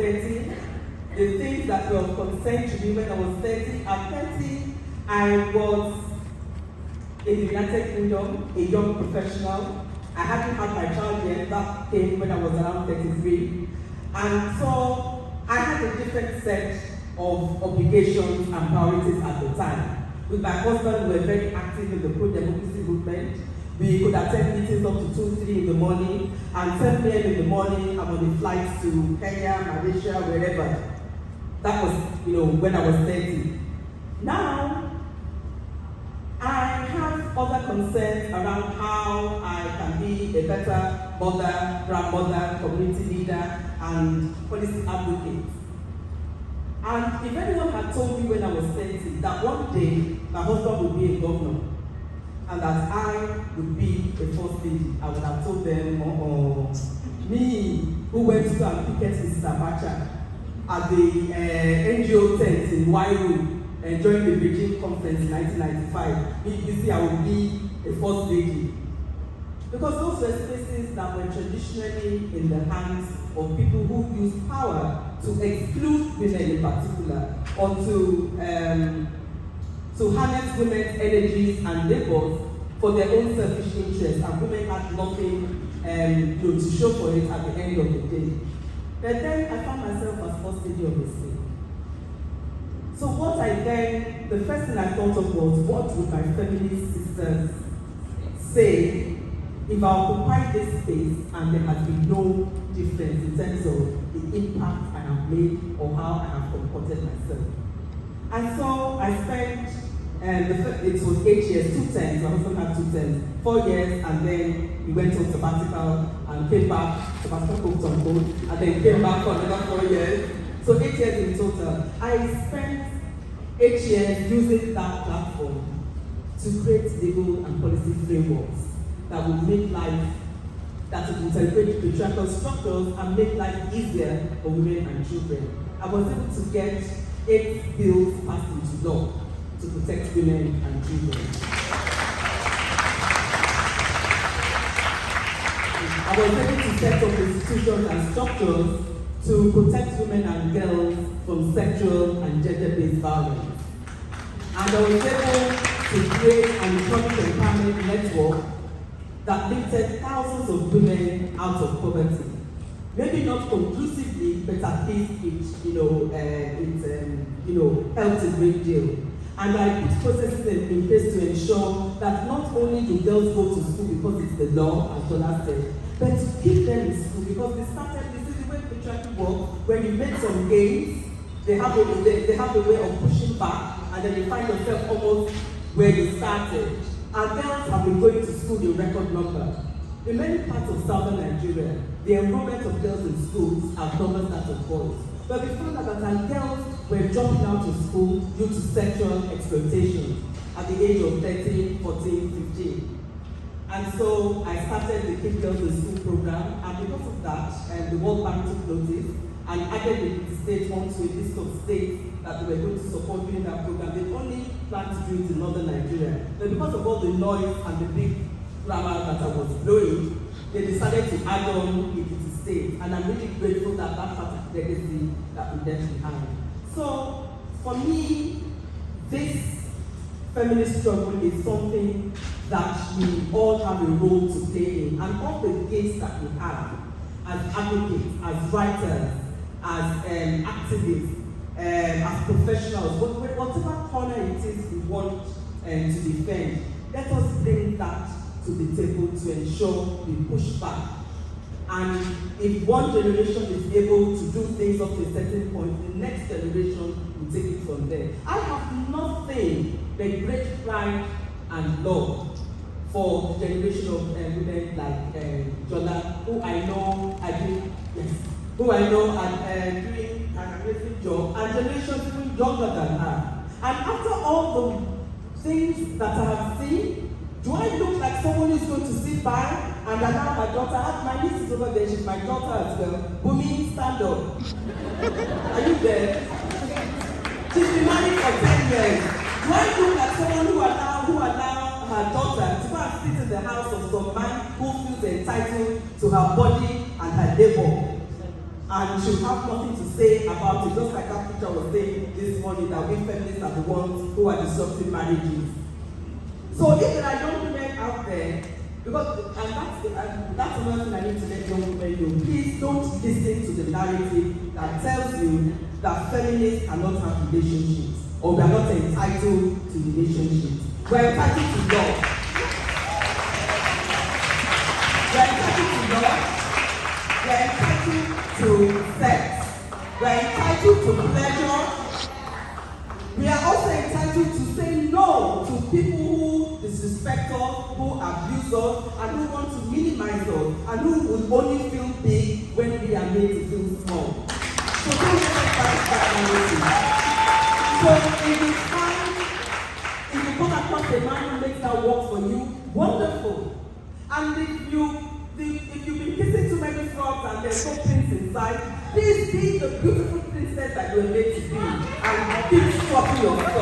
30, the things that were of concern to me when I was 30, at 30, I was in the United Kingdom, a young professional. I hadn't had my child yet, that came when I was around 33. And so I had a different set of obligations and priorities at the time. With my husband, we were very active in the pro-democracy movement. We could attend meetings up to 2, 3 in the morning, and 10 p.m. in the morning, I'm on a flight to Kenya, Malaysia, wherever. That was, when I was 30. Now, I have other concerns around how I can be a better mother, grandmother, community leader, and policy advocate. And if anyone had told me when I was 30 that one day my husband would be a governor and that I would be a first lady, I would have told them, me who went to go and picket Mrs. Abacha at the NGO tent in Wairu during the Beijing conference in 1995, Bisi, I would be a first lady. Because those were spaces that were traditionally in the hands of people who use power to exclude women in particular, or to harness women's energies and labors for their own selfish interests, and women had nothing to show for it at the end of the day. But then I found myself as first lady of the state. So the first thing I thought of was, what would my feminist sisters say if I occupy this space and there has been no difference in terms of the impact I have made or how I have comported myself. And so I spent, it was 8 years, 2 terms, my husband had 2 terms, 4 years, and then he went on sabbatical and came back, sabbatical quote unquote, and then came back for another 4 years. So 8 years in total. I spent 8 years using that platform to create legal and policy frameworks that will make life, that will integrate patriarchal structures and make life easier for women and children. I was able to get 8 bills passed into law to protect women and children. I was able to set up institutions and structures to protect women and girls from sexual and gender-based violence. And I was able to create an economic empowerment network that lifted thousands of women out of poverty. Maybe not conclusively, but at least it helped a great deal. And I put processes in place to ensure that not only do girls go to school because it's the law, as Jola said, but to keep them in school, because this is the way patriarchy works. When you make some gains, they have a way of pushing back, and then you find yourself almost where you started. Our girls have been going to school in record number. In many parts of southern Nigeria, the enrollment of girls in schools are numbers that of boys. But we found out that our girls were dropping out of school due to sexual exploitation at the age of 13, 14, 15. And so I started the Keep Girls in School program, and because of that, the World Bank took notice and added the state onto a list of states that they were going to support during that program. They only planned to do it in northern Nigeria. But because of all the noise and the big grammar that I was blowing, they decided to add on it to state. And I'm really grateful that that part of legacy that we left behind. So for me, this feminist struggle is something that we all have a role to play in. And all the gifts that we have as advocates, as writers, as activists, as professionals, whatever corner it is we want to defend, let us bring that to the table to ensure we push back. And if one generation is able to do things up to a certain point, the next generation will take it from there. I have nothing but great pride and love for the generation of women like Jola, who I know are doing an amazing job, and generations even younger than her. And after all the things that I have seen, do I look like someone who's going to sit by and allow my daughter? My niece is over there, she's my daughter as well. Bumi, stand up. Are you there? She's been married for 10 years. Do I look like someone who allow her daughter to go and sit in the house of some man who feels entitled to her body and her labor? and should have nothing to say about it, just like that preacher was saying this morning, that we feminists are the ones who are disrupting marriages. So if there are young women out there, because that's another thing I need to let young women know, please don't listen to the narrative that tells you that feminists cannot have relationships, or we are not entitled to relationships. We're entitled to love. We're entitled to love. We're entitled to sex. We're entitled to pleasure. We are also entitled to say no to people who disrespect us, who abuse us, and who want to minimize us, and who will only feel big when we are made to feel small. So don't let us fight that narrative. So if you come across a man who makes that work for you, wonderful. And if you've been kissing too many frogs and there's no prince inside, please be the beautiful princess that you were made to be, and keep stroking yourself.